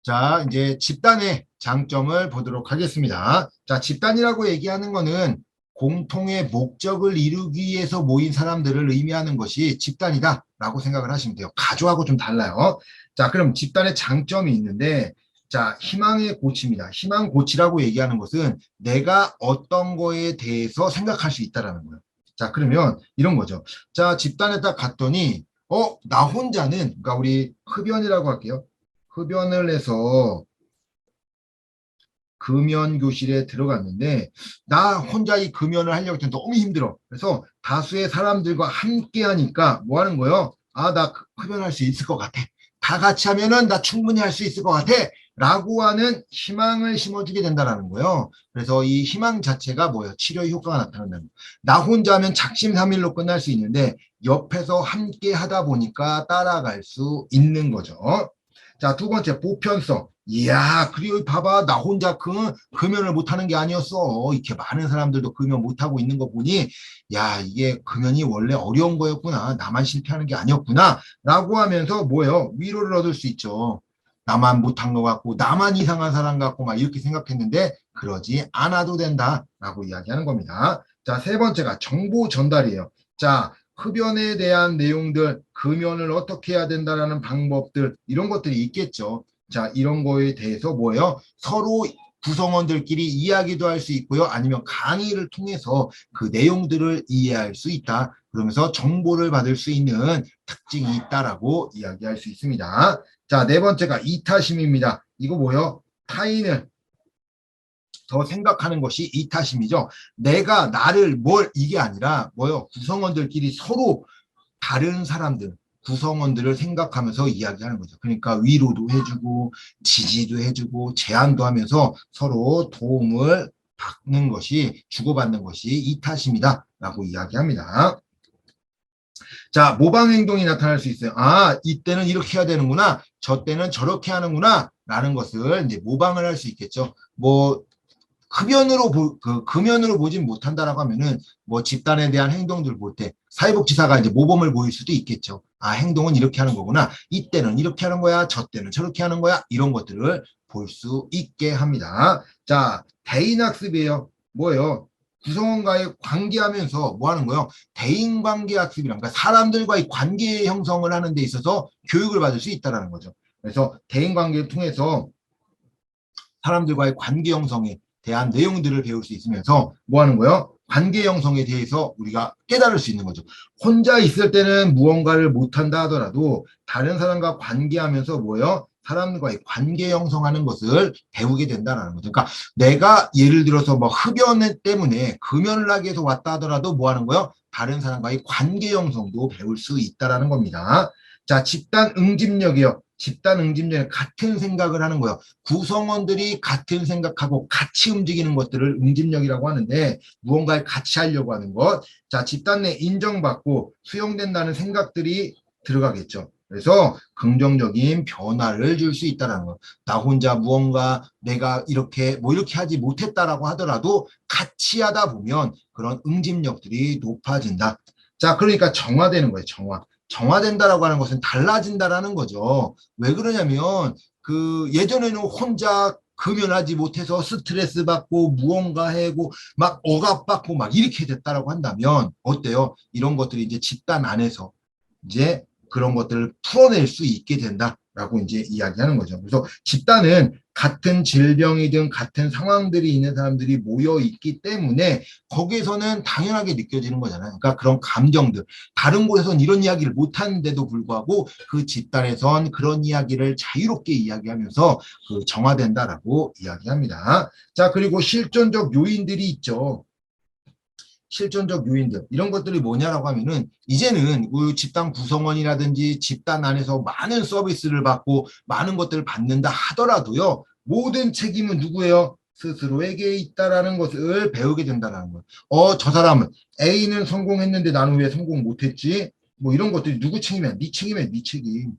자, 이제 집단의 장점을 보도록 하겠습니다. 자, 집단이라고 얘기하는 거는 공통의 목적을 이루기 위해서 모인 사람들을 의미하는 것이 집단이다라고 생각을 하시면 돼요. 가족하고 좀 달라요. 자, 그럼 집단의 장점이 있는데, 자, 희망의 고치입니다. 희망 고치라고 얘기하는 것은 내가 어떤 거에 대해서 생각할 수 있다라는 거예요. 자, 그러면 이런 거죠. 자, 집단에 딱 갔더니, 나 혼자는, 그러니까 우리 흡연이라고 할게요. 흡연을 해서 금연 교실에 들어갔는데 나 혼자 이 금연을 하려고 했더니 너무 힘들어. 그래서 다수의 사람들과 함께 하니까 뭐 하는 거예요? 아, 나 흡연할 수 있을 것 같아. 다 같이 하면은 나 충분히 할 수 있을 것 같아. 라고 하는 희망을 심어주게 된다는 거예요. 그래서 이 희망 자체가 뭐예요? 치료의 효과가 나타난다는 거예요. 나 혼자 하면 작심삼일로 끝날 수 있는데 옆에서 함께 하다 보니까 따라갈 수 있는 거죠. 자, 두 번째, 보편성. 이야, 그리고 봐봐. 나 혼자 금연을 못하는 게 아니었어. 이렇게 많은 사람들도 금연 못하고 있는 거 보니, 야, 이게 금연이 원래 어려운 거였구나. 나만 실패하는 게 아니었구나. 라고 하면서 뭐예요? 위로를 얻을 수 있죠. 나만 못한 것 같고, 나만 이상한 사람 같고, 막 이렇게 생각했는데, 그러지 않아도 된다. 라고 이야기하는 겁니다. 자, 세 번째가 정보 전달이에요. 자, 흡연에 대한 내용들, 금연을 어떻게 해야 된다라는 방법들, 이런 것들이 있겠죠. 자, 이런 거에 대해서 뭐예요? 서로 구성원들끼리 이야기도 할 수 있고요. 아니면 강의를 통해서 그 내용들을 이해할 수 있다. 그러면서 정보를 받을 수 있는 특징이 있다라고 이야기할 수 있습니다. 자, 네 번째가 이타심입니다. 이거 뭐예요? 타인을 더 생각하는 것이 이타심이죠. 내가 나를 이게 아니라 뭐요? 구성원들끼리 서로 다른 사람들, 구성원들을 생각하면서 이야기하는 거죠. 그러니까 위로도 해주고 지지도 해주고 제안도 하면서 서로 도움을 받는 것이 주고받는 것이 이타심이다라고 이야기합니다. 자, 모방 행동이 나타날 수 있어요. 아, 이때는 이렇게 해야 되는구나. 저 때는 저렇게 하는구나. 라는 것을 이제 모방을 할 수 있겠죠. 뭐 금연으로 보진 못한다라고 하면은 뭐 집단에 대한 행동들 볼 때 사회복지사가 이제 모범을 보일 수도 있겠죠. 아, 행동은 이렇게 하는 거구나. 이때는 이렇게 하는 거야. 저 때는 저렇게 하는 거야. 이런 것들을 볼 수 있게 합니다. 자, 대인학습이에요. 뭐예요? 구성원과의 관계하면서 뭐 하는 거예요? 대인관계 학습이란, 그러니까 사람들과의 관계 형성을 하는 데 있어서 교육을 받을 수 있다는 거죠. 그래서 대인관계를 통해서 사람들과의 관계 형성에 대한 내용들을 배울 수 있으면서 뭐 하는 거예요? 관계 형성에 대해서 우리가 깨달을 수 있는 거죠. 혼자 있을 때는 무언가를 못한다 하더라도 다른 사람과 관계하면서 뭐예요? 사람과의 관계 형성하는 것을 배우게 된다는 거죠. 그러니까 내가 예를 들어서 뭐 흡연 때문에 금연을 하기 위해서 왔다 하더라도 뭐 하는 거예요? 다른 사람과의 관계 형성도 배울 수 있다는 겁니다. 자, 집단 응집력이요. 집단 응집력은 같은 생각을 하는 거예요. 구성원들이 같은 생각하고 같이 움직이는 것들을 응집력이라고 하는데 무언가를 같이 하려고 하는 것. 자, 집단 내 인정받고 수용된다는 생각들이 들어가겠죠. 그래서 긍정적인 변화를 줄 수 있다는 거. 나 혼자 무언가 내가 이렇게 이렇게 하지 못했다라고 하더라도 같이 하다 보면 그런 응집력들이 높아진다. 자, 그러니까 정화되는 거예요. 정화된다라고 하는 것은 달라진다라는 거죠. 왜 그러냐면 예전에는 혼자 금연하지 못해서 스트레스 받고 무언가 하고 막 억압받고 막 이렇게 됐다라고 한다면 어때요? 이런 것들이 이제 집단 안에서 이제 그런 것들을 풀어낼 수 있게 된다라고 이제 이야기하는 거죠. 그래서 집단은 같은 질병이든 같은 상황들이 있는 사람들이 모여 있기 때문에 거기에서는 당연하게 느껴지는 거잖아요. 그러니까 그런 감정들, 다른 곳에서는 이런 이야기를 못 하는데도 불구하고 그 집단에선 그런 이야기를 자유롭게 이야기하면서 정화된다라고 이야기합니다. 자, 그리고 실존적 요인들이 있죠. 실존적 요인들, 이런 것들이 뭐냐라고 하면은 이제는 집단 구성원이라든지 집단 안에서 많은 서비스를 받고 많은 것들을 받는다 하더라도요, 모든 책임은 누구예요? 스스로에게 있다라는 것을 배우게 된다는 거예요. 저 사람은 A는 성공했는데 나는 왜 성공 못했지? 뭐 이런 것들이 누구 책임이야? 네 책임이야, 네 책임.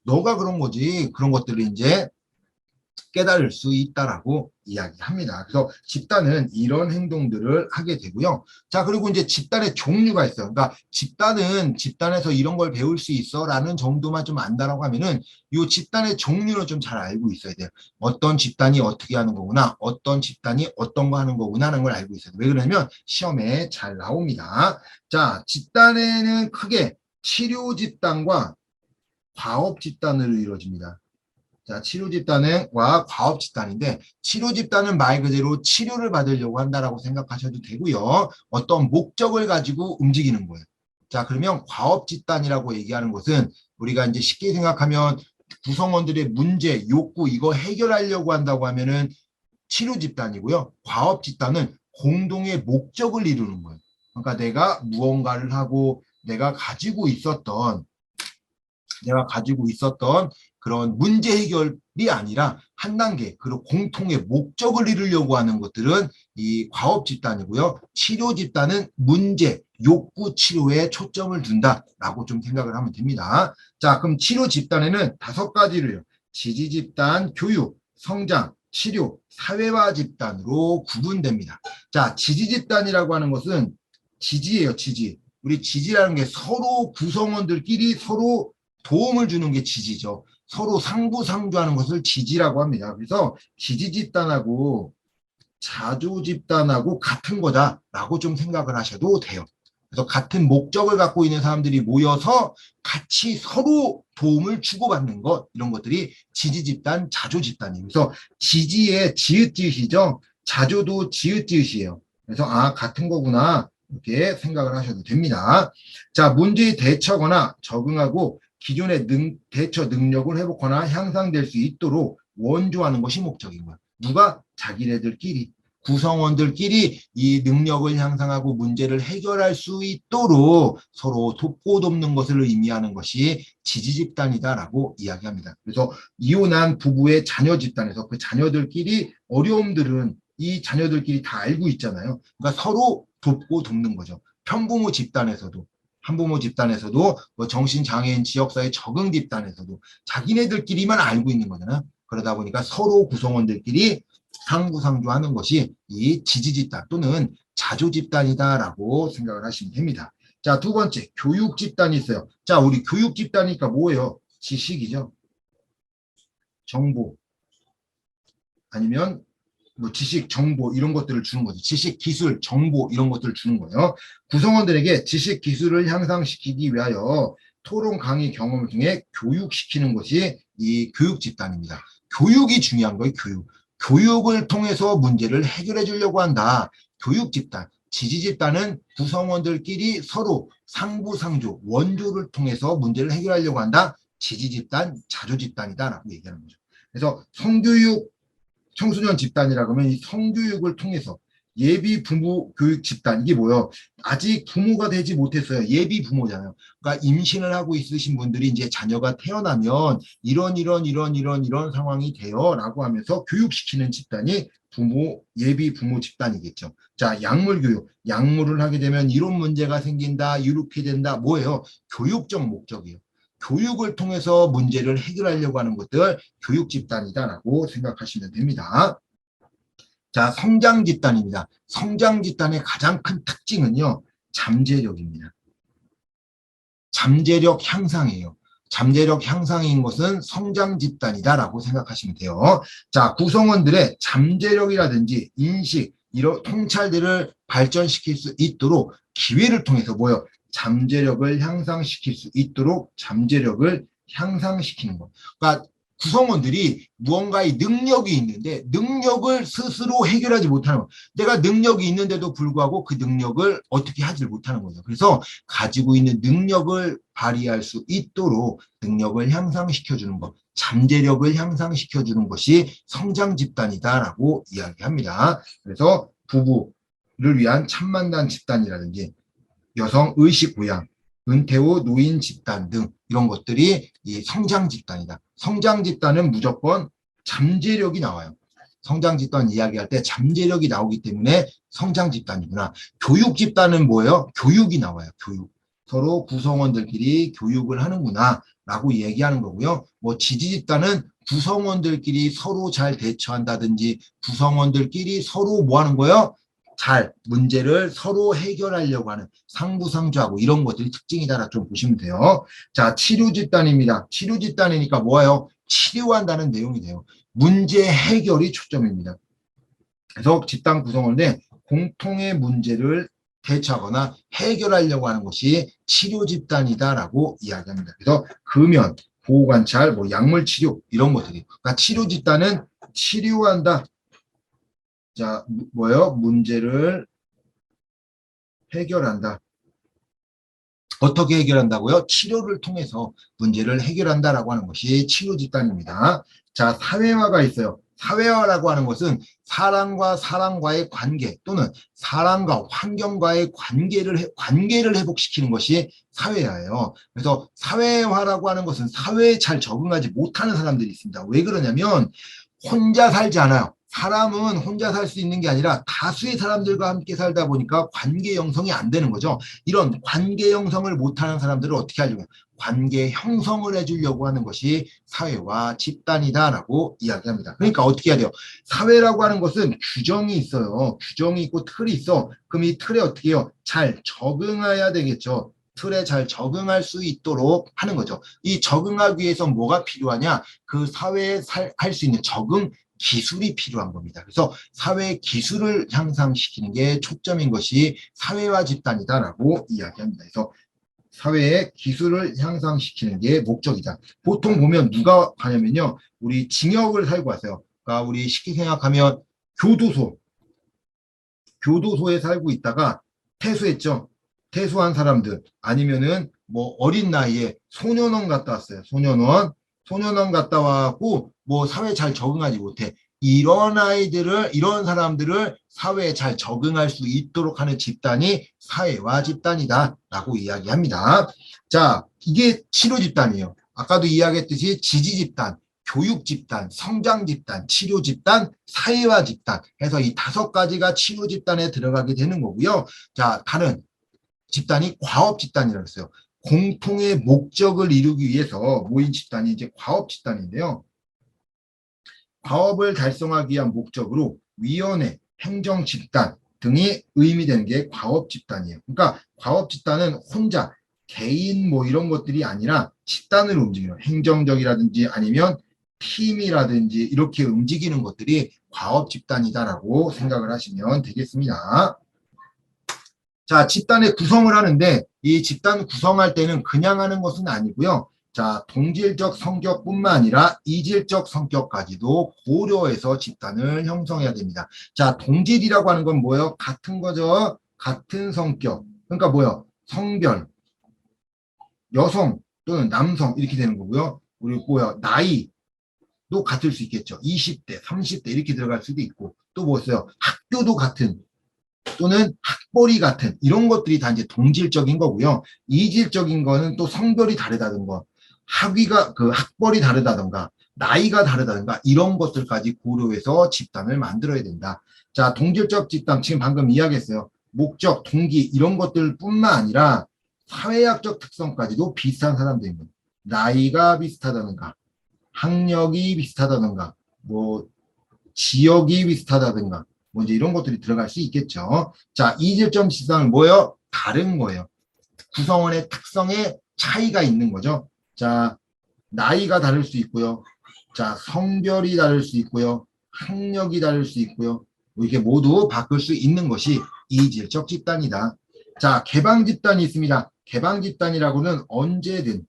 너가 그런 거지. 그런 것들이 이제 깨달을 수 있다라고 이야기합니다. 그래서 집단은 이런 행동들을 하게 되고요. 자, 그리고 이제 집단의 종류가 있어요. 그러니까 집단은 집단에서 이런 걸 배울 수 있어라는 정도만 좀 안다라고 하면은 이 집단의 종류를 좀 잘 알고 있어야 돼요. 어떤 집단이 어떻게 하는 거구나, 어떤 집단이 어떤 거 하는 거구나 하는 걸 알고 있어야 돼요. 왜 그러냐면 시험에 잘 나옵니다. 자, 집단에는 크게 치료 집단과 과업 집단으로 이루어집니다. 자, 치료 집단과 과업 집단인데, 치료 집단은 말 그대로 치료를 받으려고 한다라고 생각하셔도 되고요. 어떤 목적을 가지고 움직이는 거예요. 자, 그러면 과업 집단이라고 얘기하는 것은 우리가 이제 쉽게 생각하면 구성원들의 문제, 욕구 이거 해결하려고 한다고 하면은 치료 집단이고요. 과업 집단은 공동의 목적을 이루는 거예요. 그러니까 내가 무언가를 하고 내가 가지고 있었던 그런 문제 해결이 아니라 한 단계 그리고 공통의 목적을 이루려고 하는 것들은 이 과업 집단이고요. 치료 집단은 문제, 욕구 치료에 초점을 둔다라고 좀 생각을 하면 됩니다. 자, 그럼 치료 집단에는 5가지를요. 지지 집단, 교육, 성장, 치료, 사회화 집단으로 구분됩니다. 자, 지지 집단이라고 하는 것은 지지예요, 지지. 우리 지지라는 게 서로 구성원들끼리 서로 도움을 주는 게 지지죠. 서로 상부상조하는 것을 지지라고 합니다. 그래서 지지 집단하고 자조 집단하고 같은 거다라고 좀 생각을 하셔도 돼요. 그래서 같은 목적을 갖고 있는 사람들이 모여서 같이 서로 도움을 주고받는 것, 이런 것들이 지지 집단, 자조 집단이에요. 그래서 지지의 지읒지읒이죠. 자조도 지읒지읒이에요. 그래서 같은 거구나 이렇게 생각을 하셔도 됩니다. 자, 문제에 대처하거나 적응하고 기존의 대처 능력을 회복하거나 향상될 수 있도록 원조하는 것이 목적인 거야. 누가? 자기네들끼리, 구성원들끼리 이 능력을 향상하고 문제를 해결할 수 있도록 서로 돕고 돕는 것을 의미하는 것이 지지 집단이다라고 이야기합니다. 그래서 이혼한 부부의 자녀 집단에서 그 자녀들끼리 어려움들은 이 자녀들끼리 다 알고 있잖아요. 그러니까 서로 돕고 돕는 거죠. 편부모 집단에서도, 한부모 집단에서도, 뭐 정신장애인 지역사회 적응 집단에서도 자기네들끼리만 알고 있는 거잖아요. 그러다 보니까 서로 구성원들끼리 상부상조하는 것이 이 지지 집단 또는 자조 집단이다라고 생각을 하시면 됩니다. 자, 2번째, 교육 집단이 있어요. 자, 우리 교육 집단이니까 뭐예요? 지식이죠. 정보. 아니면 뭐 지식, 정보 이런 것들을 주는 거죠. 지식, 기술, 정보 이런 것들을 주는 거예요. 구성원들에게 지식, 기술을 향상시키기 위하여 토론, 강의, 경험을 통해 교육시키는 것이 이 교육 집단입니다. 교육이 중요한 거예요. 교육을 통해서 문제를 해결해 주려고 한다. 교육 집단. 지지 집단은 구성원들끼리 서로 상부상조, 원조를 통해서 문제를 해결하려고 한다. 지지 집단, 자조 집단이다라고 얘기하는 거죠. 그래서 성교육 청소년 집단이라고 하면 이 성교육을 통해서 예비 부모 교육 집단, 이게 뭐예요? 아직 부모가 되지 못했어요. 예비 부모잖아요. 그러니까 임신을 하고 있으신 분들이 이제 자녀가 태어나면 이런 상황이 돼요라고 하면서 교육시키는 집단이 예비 부모 집단이겠죠. 자, 약물 교육. 약물을 하게 되면 이런 문제가 생긴다, 이렇게 된다. 뭐예요? 교육적 목적이에요. 교육을 통해서 문제를 해결하려고 하는 것들 교육 집단이다라고 생각하시면 됩니다. 자, 성장 집단입니다. 성장 집단의 가장 큰 특징은요, 잠재력입니다. 잠재력 향상이에요. 잠재력 향상인 것은 성장 집단이다라고 생각하시면 돼요. 자, 구성원들의 잠재력이라든지 인식, 이런 통찰들을 발전시킬 수 있도록 기회를 통해서 뭐요? 잠재력을 향상시킬 수 있도록 잠재력을 향상시키는 것. 그러니까 구성원들이 무언가의 능력이 있는데 능력을 스스로 해결하지 못하는 것. 내가 능력이 있는데도 불구하고 그 능력을 어떻게 하지 못하는 거죠. 그래서 가지고 있는 능력을 발휘할 수 있도록 능력을 향상시켜주는 것, 잠재력을 향상시켜주는 것이 성장 집단이다라고 이야기합니다. 그래서 부부를 위한 참만단 집단이라든지 여성 의식 부양, 은퇴 후 노인 집단 등 이런 것들이 이 성장 집단이다. 성장 집단은 무조건 잠재력이 나와요. 성장 집단 이야기할 때 잠재력이 나오기 때문에 성장 집단이구나. 교육 집단은 뭐예요? 교육이 나와요. 교육. 서로 구성원들끼리 교육을 하는구나 라고 얘기하는 거고요. 뭐 지지 집단은 구성원들끼리 서로 잘 대처한다든지 구성원들끼리 서로 뭐 하는 거예요? 잘 문제를 서로 해결하려고 하는 상부상조하고 이런 것들이 특징이다라 좀 보시면 돼요. 자, 치료 집단입니다. 치료 집단이니까 뭐예요? 치료한다는 내용이 돼요. 문제 해결이 초점입니다. 그래서 집단 구성원인데 공통의 문제를 대처하거나 해결하려고 하는 것이 치료 집단이다라고 이야기합니다. 그래서 금연, 보호관찰, 뭐 약물 치료 이런 것들이. 그러니까 치료 집단은 치료한다. 자, 뭐예요? 문제를 해결한다. 어떻게 해결한다고요? 치료를 통해서 문제를 해결한다라고 하는 것이 치료 집단입니다. 자, 사회화가 있어요. 사회화라고 하는 것은 사람과 사람과의 관계 또는 사람과 환경과의 관계를 회복시키는 것이 사회화예요. 그래서 사회화라고 하는 것은 사회에 잘 적응하지 못하는 사람들이 있습니다. 왜 그러냐면 혼자 살지 않아요. 사람은 혼자 살 수 있는 게 아니라 다수의 사람들과 함께 살다 보니까 관계 형성이 안 되는 거죠. 이런 관계 형성을 못하는 사람들을 어떻게 하려고 해요? 관계 형성을 해주려고 하는 것이 사회와 집단이다라고 이야기합니다. 그러니까 어떻게 해야 돼요? 사회라고 하는 것은 규정이 있어요. 규정이 있고 틀이 있어. 그럼 이 틀에 어떻게 해요? 잘 적응해야 되겠죠. 틀에 잘 적응할 수 있도록 하는 거죠. 이 적응하기 위해서 뭐가 필요하냐? 그 사회에 할 수 있는 적응 기술이 필요한 겁니다. 그래서 사회 기술을 향상시키는 게 초점인 것이 사회화 집단이다라고 이야기합니다. 그래서 사회의 기술을 향상시키는 게 목적이다. 보통 보면 누가 가냐면요. 우리 징역을 살고 왔어요. 그러니까 우리 쉽게 생각하면 교도소에 살고 있다가 퇴소했죠. 퇴소한 사람들 아니면은 뭐 어린 나이에 소년원 갔다 왔어요. 소년원 갔다 와고 뭐 사회에 잘 적응하지 못해. 이런 사람들을 사회에 잘 적응할 수 있도록 하는 집단이 사회화 집단이다라고 이야기합니다. 자, 이게 치료 집단이에요. 아까도 이야기했듯이 지지 집단, 교육 집단, 성장 집단, 치료 집단, 사회화 집단 해서 이 5가지가 치료 집단에 들어가게 되는 거고요. 자, 다른 집단이 과업 집단이라고 했어요. 공통의 목적을 이루기 위해서 모인 집단이 이제 과업 집단인데요. 과업을 달성하기 위한 목적으로 위원회, 행정 집단 등이 의미되는 게 과업 집단이에요. 그러니까 과업 집단은 혼자 개인 뭐 이런 것들이 아니라 집단으로 움직여요. 행정적이라든지 아니면 팀이라든지 이렇게 움직이는 것들이 과업 집단이다라고 생각을 하시면 되겠습니다. 자, 집단의 구성을 하는데 이 집단 구성할 때는 그냥 하는 것은 아니고요. 자, 동질적 성격뿐만 아니라 이질적 성격까지도 고려해서 집단을 형성해야 됩니다. 자, 동질이라고 하는 건 뭐예요? 같은 거죠. 같은 성격. 그러니까 뭐예요? 성별, 여성 또는 남성 이렇게 되는 거고요. 그리고 뭐예요? 나이도 같을 수 있겠죠. 20대, 30대 이렇게 들어갈 수도 있고 또 뭐였어요? 학교도 같은 또는 학벌이 같은 이런 것들이 다 이제 동질적인 거고요. 이질적인 거는 또 성별이 다르다든가 학벌이 다르다든가 나이가 다르다든가 이런 것들까지 고려해서 집단을 만들어야 된다. 자, 동질적 집단 지금 방금 이야기했어요. 목적, 동기 이런 것들뿐만 아니라 사회학적 특성까지도 비슷한 사람들입니다. 나이가 비슷하다든가 학력이 비슷하다든가 뭐 지역이 비슷하다든가 뭐 이제 이런 것들이 들어갈 수 있겠죠. 자, 이질적 집단은 뭐예요? 다른 거예요. 구성원의 특성에 차이가 있는 거죠. 자, 나이가 다를 수 있고요. 자, 성별이 다를 수 있고요. 학력이 다를 수 있고요. 뭐 이렇게 모두 바꿀 수 있는 것이 이질적 집단이다. 자, 개방 집단이 있습니다. 개방 집단이라고는 언제든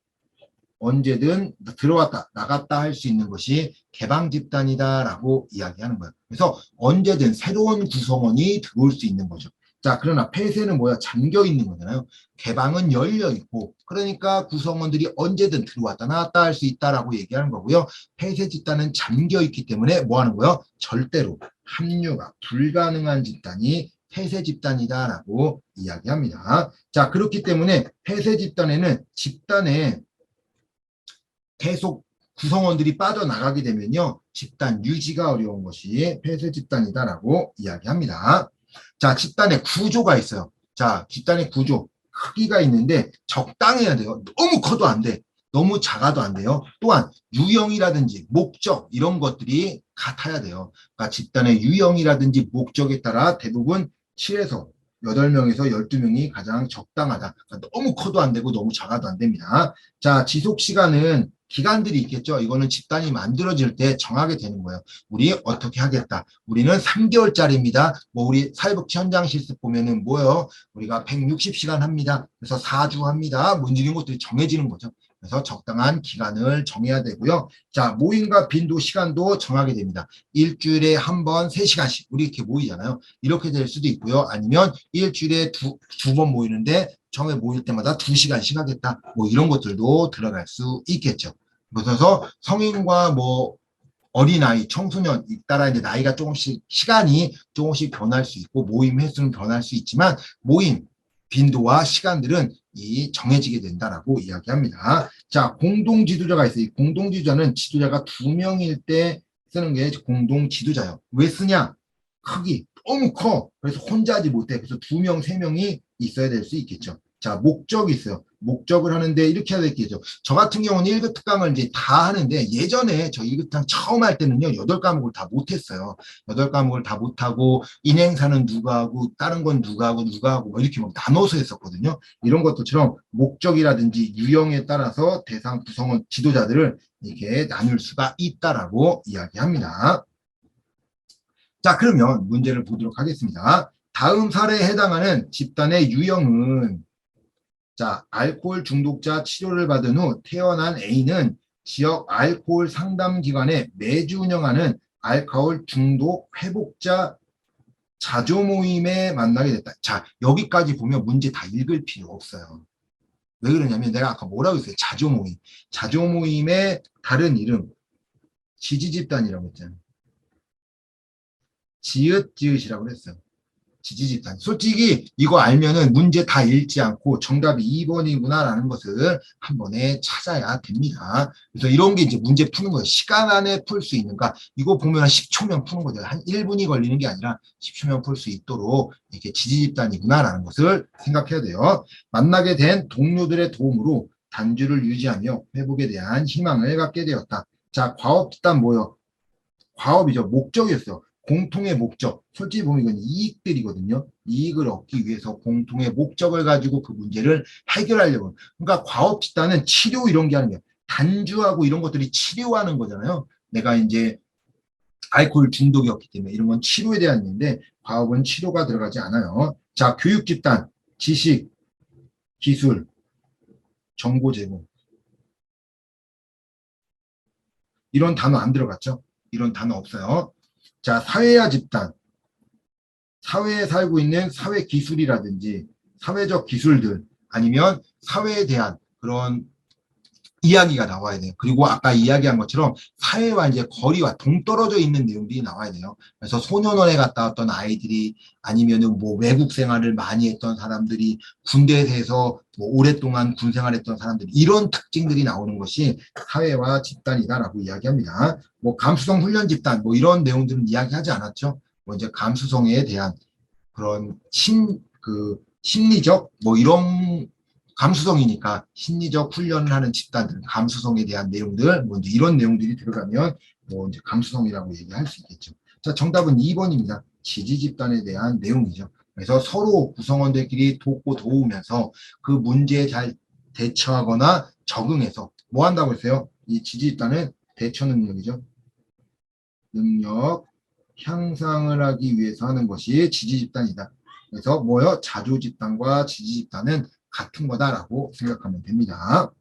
들어왔다 나갔다 할 수 있는 것이 개방 집단이다라고 이야기하는 거예요. 그래서 언제든 새로운 구성원이 들어올 수 있는 거죠. 자, 그러나 폐쇄는 뭐야? 잠겨 있는 거잖아요. 개방은 열려 있고 그러니까 구성원들이 언제든 들어왔다 나갔다 할 수 있다라고 얘기하는 거고요. 폐쇄 집단은 잠겨 있기 때문에 뭐 하는 거예요? 절대로 합류가 불가능한 집단이 폐쇄 집단이다라고 이야기합니다. 자, 그렇기 때문에 폐쇄 집단에는 집단의 계속 구성원들이 빠져나가게 되면요. 집단 유지가 어려운 것이 폐쇄 집단이다라고 이야기합니다. 자, 집단의 구조가 있어요. 자, 집단의 구조. 크기가 있는데 적당해야 돼요. 너무 커도 안 돼. 너무 작아도 안 돼요. 또한 유형이라든지 목적 이런 것들이 같아야 돼요. 그러니까 집단의 유형이라든지 목적에 따라 대부분 7에서 8명에서 12명이 가장 적당하다. 그러니까 너무 커도 안 되고 너무 작아도 안 됩니다. 자, 지속 시간은 기간들이 있겠죠. 이거는 집단이 만들어질 때 정하게 되는 거예요. 우리 어떻게 하겠다. 우리는 3개월짜리입니다. 뭐 우리 사회복지 현장 실습 보면은 뭐요? 우리가 160시간 합니다. 그래서 4주 합니다. 뭐 이런 것들이 정해지는 거죠. 그래서 적당한 기간을 정해야 되고요. 자, 모임과 빈도, 시간도 정하게 됩니다. 일주일에 한 번 3시간씩 우리 이렇게 모이잖아요. 이렇게 될 수도 있고요. 아니면 일주일에 두 번 모이는데 처음에 모일 때마다 2시간씩 하겠다. 뭐 이런 것들도 들어갈 수 있겠죠. 그래서 성인과 뭐 어린아이, 청소년 따라 이제 나이가 조금씩 시간이 조금씩 변할 수 있고 모임 횟수는 변할 수 있지만 모임 빈도와 시간들은 이 정해지게 된다라고 이야기합니다. 자, 공동 지도자가 있어요. 이 공동 지도자는 지도자가 2명일 때 쓰는 게 공동 지도자예요. 왜 쓰냐? 크기 너무 커. 그래서 혼자 하지 못해. 그래서 2명, 3명이 있어야 될 수 있겠죠. 자, 목적이 있어요. 목적을 하는데 이렇게 해야 되겠죠. 저 같은 경우는 1급 특강을 이제 다 하는데 예전에 저 1급 특강 처음 할 때는요, 8과목을 다 못했어요. 8과목을 다 못하고 인행사는 누가 하고 다른 건 누가 하고 뭐 이렇게 막 나눠서 했었거든요. 이런 것들처럼 목적이라든지 유형에 따라서 대상 구성원 지도자들을 이렇게 나눌 수가 있다라고 이야기합니다. 자, 그러면 문제를 보도록 하겠습니다. 다음 사례에 해당하는 집단의 유형은 자, 알코올 중독자 치료를 받은 후 태어난 A는 지역 알코올 상담기관에 매주 운영하는 알코올 중독 회복자 자조 모임에 만나게 됐다. 자, 여기까지 보면 문제 다 읽을 필요 없어요. 왜 그러냐면 내가 아까 뭐라고 했어요? 자조 모임. 자조 모임의 다른 이름 지지집단이라고 했잖아요. 지읒지읒이라고 그랬어요. 지지집단. 솔직히 이거 알면은 문제 다 읽지 않고 정답이 2번이구나라는 것을 한 번에 찾아야 됩니다. 그래서 이런 게 이제 문제 푸는 거예요. 시간 안에 풀 수 있는가? 이거 보면 한 10초면 푸는 거죠. 한 1분이 걸리는 게 아니라 10초면 풀 수 있도록 이렇게 지지집단이구나라는 것을 생각해야 돼요. 만나게 된 동료들의 도움으로 단주를 유지하며 회복에 대한 희망을 갖게 되었다. 자, 과업집단 뭐예요? 과업이죠. 목적이었어요. 공통의 목적. 솔직히 보면 이건 이익들이거든요. 이익을 얻기 위해서 공통의 목적을 가지고 그 문제를 해결하려고. 그러니까 과업 집단은 치료 이런 게 아니에요. 단주하고 이런 것들이 치료하는 거잖아요. 내가 이제 알코올 중독이었기 때문에 이런 건 치료에 대한 일인데 과업은 치료가 들어가지 않아요. 자, 교육 집단, 지식, 기술, 정보 제공. 이런 단어 안 들어갔죠? 이런 단어 없어요. 자, 사회화 집단. 사회에 살고 있는 사회 기술이라든지 사회적 기술들 아니면 사회에 대한 그런 이야기가 나와야 돼요. 그리고 아까 이야기한 것처럼 사회와 이제 거리와 동떨어져 있는 내용들이 나와야 돼요. 그래서 소년원에 갔다 왔던 아이들이 아니면은 뭐 외국 생활을 많이 했던 사람들이 군대에서 뭐 오랫동안 군 생활했던 사람들이 이런 특징들이 나오는 것이 사회와 집단이다라고 이야기합니다. 뭐 감수성 훈련 집단 뭐 이런 내용들은 이야기하지 않았죠. 뭐 이제 감수성에 대한 그런 심리적 뭐 이런 감수성이니까 심리적 훈련을 하는 집단들, 감수성에 대한 내용들, 뭐 이제 이런 내용들이 들어가면 뭐 이제 감수성이라고 얘기할 수 있겠죠. 자, 정답은 2번입니다. 지지 집단에 대한 내용이죠. 그래서 서로 구성원들끼리 돕고 도우면서 그 문제에 잘 대처하거나 적응해서 뭐 한다고 했어요? 이 지지 집단은 대처 능력이죠. 능력 향상을 하기 위해서 하는 것이 지지 집단이다. 그래서 뭐요? 자조 집단과 지지 집단은 같은 거다라고 생각하면 됩니다.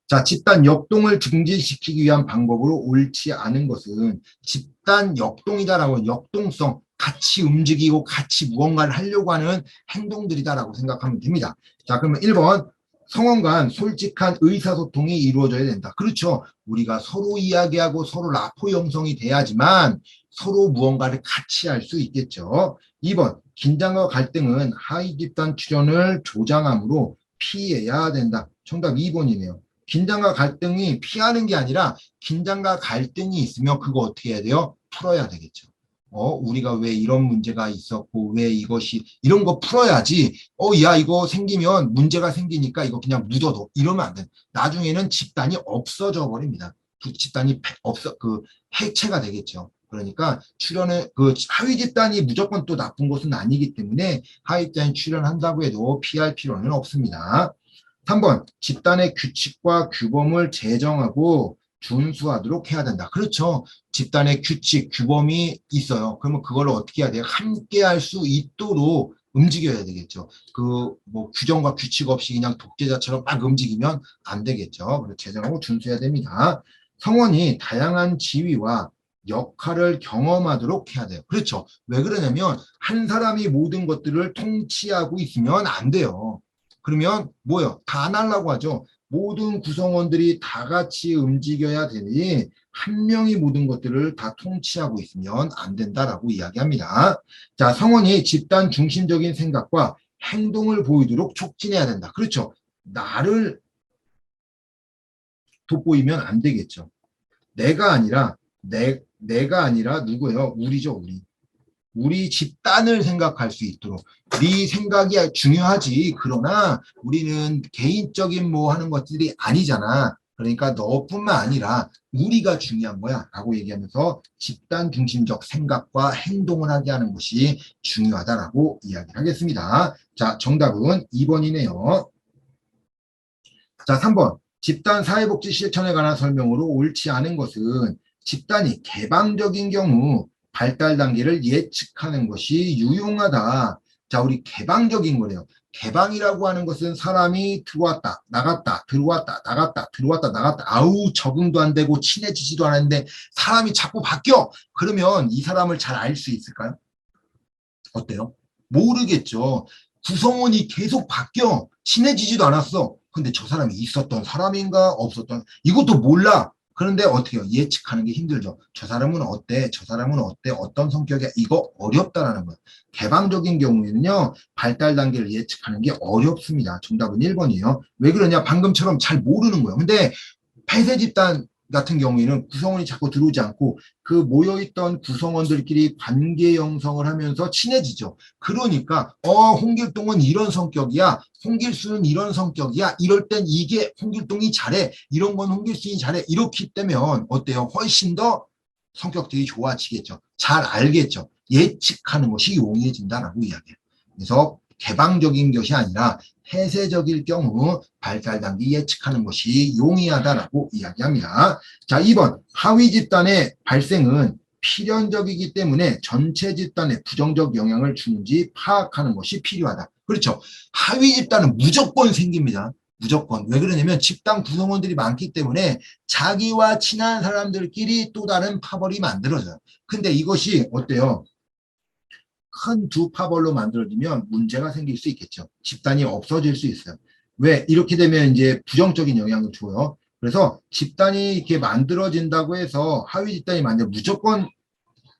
자, 집단 역동을 증진시키기 위한 방법으로 옳지 않은 것은 집단 역동이다라고 역동성, 같이 움직이고 같이 무언가를 하려고 하는 행동들이다라고 생각하면 됩니다. 자, 그러면 1번 성원 간 솔직한 의사소통이 이루어져야 된다. 그렇죠. 우리가 서로 이야기하고 서로 라포 형성이 돼야지만 서로 무언가를 같이 할 수 있겠죠. 2번 긴장과 갈등은 하위 집단 출현을 조장함으로 피해야 된다. 정답 2번이네요. 긴장과 갈등이 피하는 게 아니라 긴장과 갈등이 있으면 그거 어떻게 해야 돼요? 풀어야 되겠죠. 우리가 왜 이런 문제가 있었고, 왜 이것이, 이런 거 풀어야지, 야, 이거 생기면 문제가 생기니까 이거 그냥 묻어둬. 이러면 안 돼. 나중에는 집단이 없어져 버립니다. 집단이 해체가 되겠죠. 그러니까 하위 집단이 무조건 또 나쁜 것은 아니기 때문에 하위 집단이 출연한다고 해도 피할 필요는 없습니다. 3번, 집단의 규칙과 규범을 제정하고 준수하도록 해야 된다. 그렇죠. 집단의 규칙, 규범이 있어요. 그러면 그걸 어떻게 해야 돼요? 함께 할 수 있도록 움직여야 되겠죠. 규정과 규칙 없이 그냥 독재자처럼 막 움직이면 안 되겠죠. 그래서 제정하고 준수해야 됩니다. 성원이 다양한 지위와 역할을 경험하도록 해야 돼요. 그렇죠. 왜 그러냐면 한 사람이 모든 것들을 통치하고 있으면 안 돼요. 그러면 뭐요? 다 안 하려고 하죠. 모든 구성원들이 다 같이 움직여야 되니 한 명이 모든 것들을 다 통치하고 있으면 안 된다라고 이야기합니다. 자, 성원이 집단 중심적인 생각과 행동을 보이도록 촉진해야 된다. 그렇죠. 나를 돋보이면 안 되겠죠. 내가 아니라 내가 아니라 누구예요? 우리죠, 우리. 우리 집단을 생각할 수 있도록. 네 생각이 중요하지. 그러나 우리는 개인적인 뭐 하는 것들이 아니잖아. 그러니까 너뿐만 아니라 우리가 중요한 거야 라고 얘기하면서 집단 중심적 생각과 행동을 하게 하는 것이 중요하다라고 이야기를 하겠습니다. 자, 정답은 2번이네요. 자, 3번. 집단 사회복지 실천에 관한 설명으로 옳지 않은 것은 집단이 개방적인 경우 발달 단계를 예측하는 것이 유용하다. 자, 우리 개방적인 거래요. 개방이라고 하는 것은 사람이 들어왔다, 나갔다, 들어왔다, 나갔다, 들어왔다, 나갔다. 아우, 적응도 안 되고 친해지지도 않았는데 사람이 자꾸 바뀌어. 그러면 이 사람을 잘 알 수 있을까요? 어때요? 모르겠죠. 구성원이 계속 바뀌어. 친해지지도 않았어. 근데 저 사람이 있었던 사람인가 없었던 이것도 몰라. 그런데 어떻게 해요? 예측하는 게 힘들죠. 저 사람은 어때? 저 사람은 어때? 어떤 성격이야? 이거 어렵다라는 거예요. 개방적인 경우에는요. 발달 단계를 예측하는 게 어렵습니다. 정답은 1번이에요. 왜 그러냐? 방금처럼 잘 모르는 거예요. 근데 폐쇄 집단 같은 경우에는 구성원이 자꾸 들어오지 않고 그 모여있던 구성원들끼리 관계 형성을 하면서 친해지죠. 그러니까 홍길동은 이런 성격이야. 홍길수는 이런 성격이야. 이럴 땐 이게 홍길동이 잘해. 이런 건 홍길수이 잘해. 이렇기 때문에 어때요? 훨씬 더 성격들이 좋아지겠죠. 잘 알겠죠. 예측하는 것이 용이해진다라고 이야기해요. 그래서 개방적인 것이 아니라 폐쇄적일 경우 발달 단계 예측하는 것이 용이하다라고 이야기합니다. 자, 2번. 하위 집단의 발생은 필연적이기 때문에 전체 집단에 부정적 영향을 주는지 파악하는 것이 필요하다. 그렇죠. 하위 집단은 무조건 생깁니다. 무조건. 왜 그러냐면 집단 구성원들이 많기 때문에 자기와 친한 사람들끼리 또 다른 파벌이 만들어져요. 근데 이것이 어때요? 큰 두 파벌로 만들어지면 문제가 생길 수 있겠죠. 집단이 없어질 수 있어요. 왜? 이렇게 되면 이제 부정적인 영향을 줘요. 그래서 집단이 이렇게 만들어진다고 해서 하위 집단이 무조건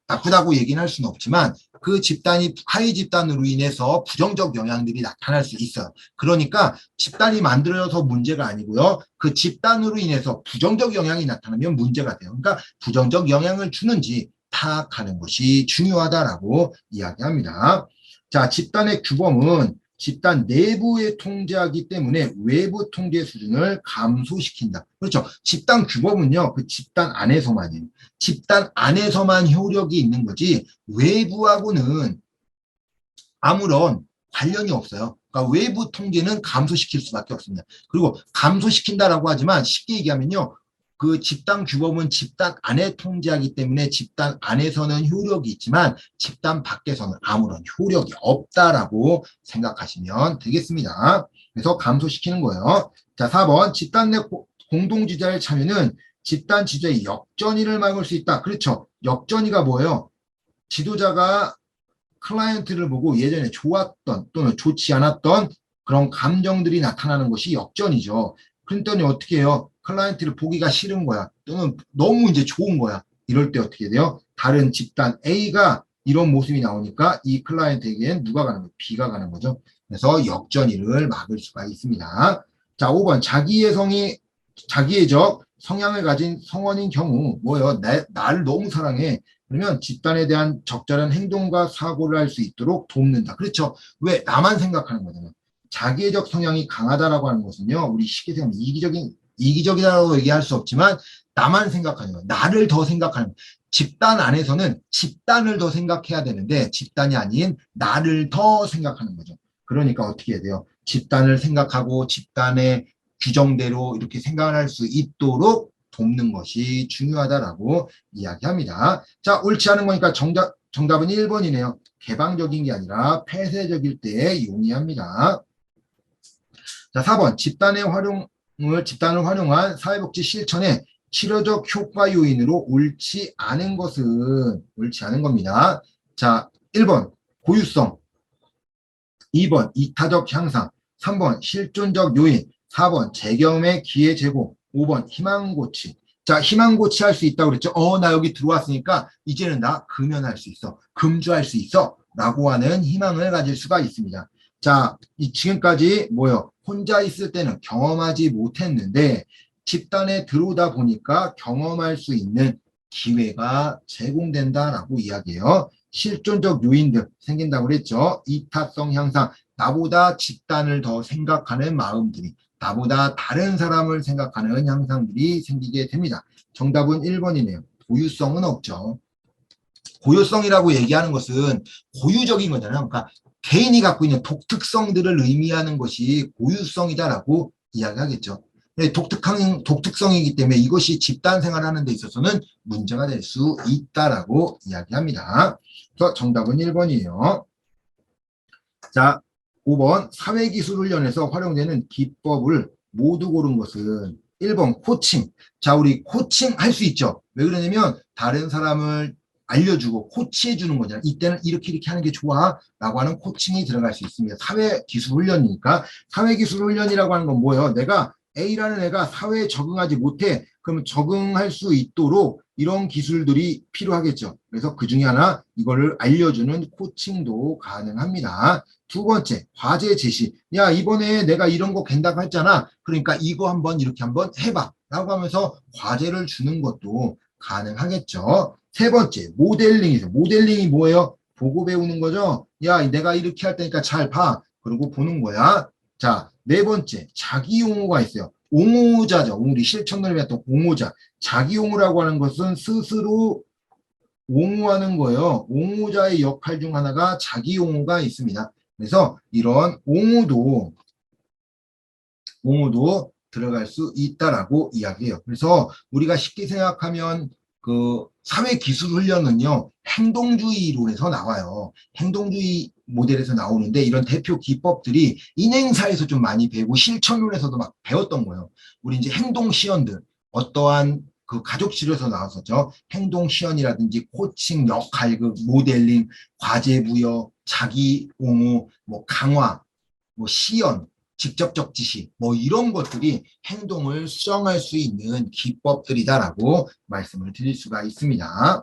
나쁘다고 얘기는 할 수는 없지만 그 집단이 하위 집단으로 인해서 부정적 영향들이 나타날 수 있어요. 그러니까 집단이 만들어져서 문제가 아니고요. 그 집단으로 인해서 부정적 영향이 나타나면 문제가 돼요. 그러니까 부정적 영향을 주는지 파악하는 것이 중요하다라고 이야기합니다. 자, 집단의 규범은 집단 내부에 통제하기 때문에 외부 통제 수준을 감소시킨다. 그렇죠. 집단 규범은요, 그 집단 안에서만이에요. 집단 안에서만 효력이 있는 거지 외부하고는 아무런 관련이 없어요. 그러니까 외부 통제는 감소시킬 수밖에 없습니다. 그리고 감소시킨다라고 하지만 쉽게 얘기하면요. 그 집단 규범은 집단 안에 통제하기 때문에 집단 안에서는 효력이 있지만 집단 밖에서는 아무런 효력이 없다라고 생각하시면 되겠습니다. 그래서 감소시키는 거예요. 자, 4번 집단 내 공동지자의 참여는 집단 지도의 역전이를 막을 수 있다. 그렇죠. 역전이가 뭐예요? 지도자가 클라이언트를 보고 예전에 좋았던 또는 좋지 않았던 그런 감정들이 나타나는 것이 역전이죠. 그랬더니 어떻게 해요? 클라이언트를 보기가 싫은 거야. 또는 너무 이제 좋은 거야. 이럴 때 어떻게 돼요? 다른 집단 A가 이런 모습이 나오니까 이 클라이언트에게는 누가 가는 거예요? B가 가는 거죠. 그래서 역전이를 막을 수가 있습니다. 자, 5번 자기애적 성향을 가진 성원인 경우 뭐예요? 나를 너무 사랑해. 그러면 집단에 대한 적절한 행동과 사고를 할 수 있도록 돕는다. 그렇죠? 왜? 나만 생각하는 거잖아요. 자기애적 성향이 강하다라고 하는 것은요. 우리 쉽게 생각하면 이기적이다라고 얘기할 수 없지만 나만 생각하는 거예요. 나를 더 생각하는 거예요. 집단 안에서는 집단을 더 생각해야 되는데 집단이 아닌 나를 더 생각하는 거죠. 그러니까 어떻게 해야 돼요? 집단을 생각하고 집단의 규정대로 이렇게 생각을 할 수 있도록 돕는 것이 중요하다라고 이야기합니다. 자, 옳지 않은 거니까 정답은 1번이네요. 개방적인 게 아니라 폐쇄적일 때 용이합니다. 자, 4번. 집단을 활용한 사회복지 실천의 치료적 효과 요인으로 옳지 않은 것은 옳지 않은 겁니다. 자, 1번. 고유성. 2번. 이타적 향상. 3번. 실존적 요인. 4번. 재경험의 기회 제공. 5번. 희망고치. 자, 희망고치 할 수 있다고 그랬죠. 나 여기 들어왔으니까 이제는 나 금연할 수 있어. 금주할 수 있어. 라고 하는 희망을 가질 수가 있습니다. 자, 지금까지 뭐요? 혼자 있을 때는 경험하지 못했는데 집단에 들어오다 보니까 경험할 수 있는 기회가 제공된다라고 이야기해요. 실존적 요인들 생긴다고 그랬죠. 이타성 향상, 나보다 집단을 더 생각하는 마음들이, 나보다 다른 사람을 생각하는 향상들이 생기게 됩니다. 정답은 1번이네요. 고유성은 없죠. 고유성이라고 얘기하는 것은 고유적인 거잖아요. 그러니까 개인이 갖고 있는 독특성들을 의미하는 것이 고유성이다라고 이야기하겠죠. 독특성이기 때문에 이것이 집단 생활하는 데 있어서는 문제가 될 수 있다라고 이야기합니다. 그래서 정답은 1번이에요. 자, 5번 사회기술훈련에서 활용되는 기법을 모두 고른 것은 1번 코칭. 자, 우리 코칭 할 수 있죠. 왜 그러냐면 다른 사람을 알려주고 코치해주는 거잖아요. 이때는 이렇게 하는 게 좋아 라고 하는 코칭이 들어갈 수 있습니다. 사회기술훈련이니까. 사회기술훈련이라고 하는 건 뭐예요? 내가 A라는 애가 사회에 적응하지 못해. 그러면 적응할 수 있도록 이런 기술들이 필요하겠죠. 그래서 그 중에 하나 이거를 알려주는 코칭도 가능합니다. 두 번째, 과제 제시. 야, 이번에 내가 이런 거 갠다고 했잖아. 그러니까 이거 한번 이렇게 한번 해봐. 라고 하면서 과제를 주는 것도 가능하겠죠. 세 번째, 모델링이죠. 모델링이 뭐예요? 보고 배우는 거죠. 야, 내가 이렇게 할 테니까 잘 봐. 그리고 보는 거야. 자, 네 번째, 자기 용어가 있어요. 옹호자죠. 우리 실천을 했던 옹호자. 자기 옹호라고 하는 것은 스스로 옹호하는 거예요. 옹호자의 역할 중 하나가 자기 옹호가 있습니다. 그래서 이런 옹호도 들어갈 수 있다라고 이야기해요. 그래서 우리가 쉽게 생각하면 그 사회기술훈련은요, 행동주의론에서 나와요. 행동주의 모델에서 나오는데 이런 대표 기법들이 인행사에서 좀 많이 배우고 실천론에서도 막 배웠던 거예요. 우리 이제 행동시연들, 어떠한 그 가족실에서 나왔었죠. 행동시연이라든지 코칭, 역할, 그 모델링, 과제 부여, 자기 옹호, 뭐 강화, 뭐 시연, 직접적 지시, 뭐 이런 것들이 행동을 수정할 수 있는 기법들이다라고 말씀을 드릴 수가 있습니다.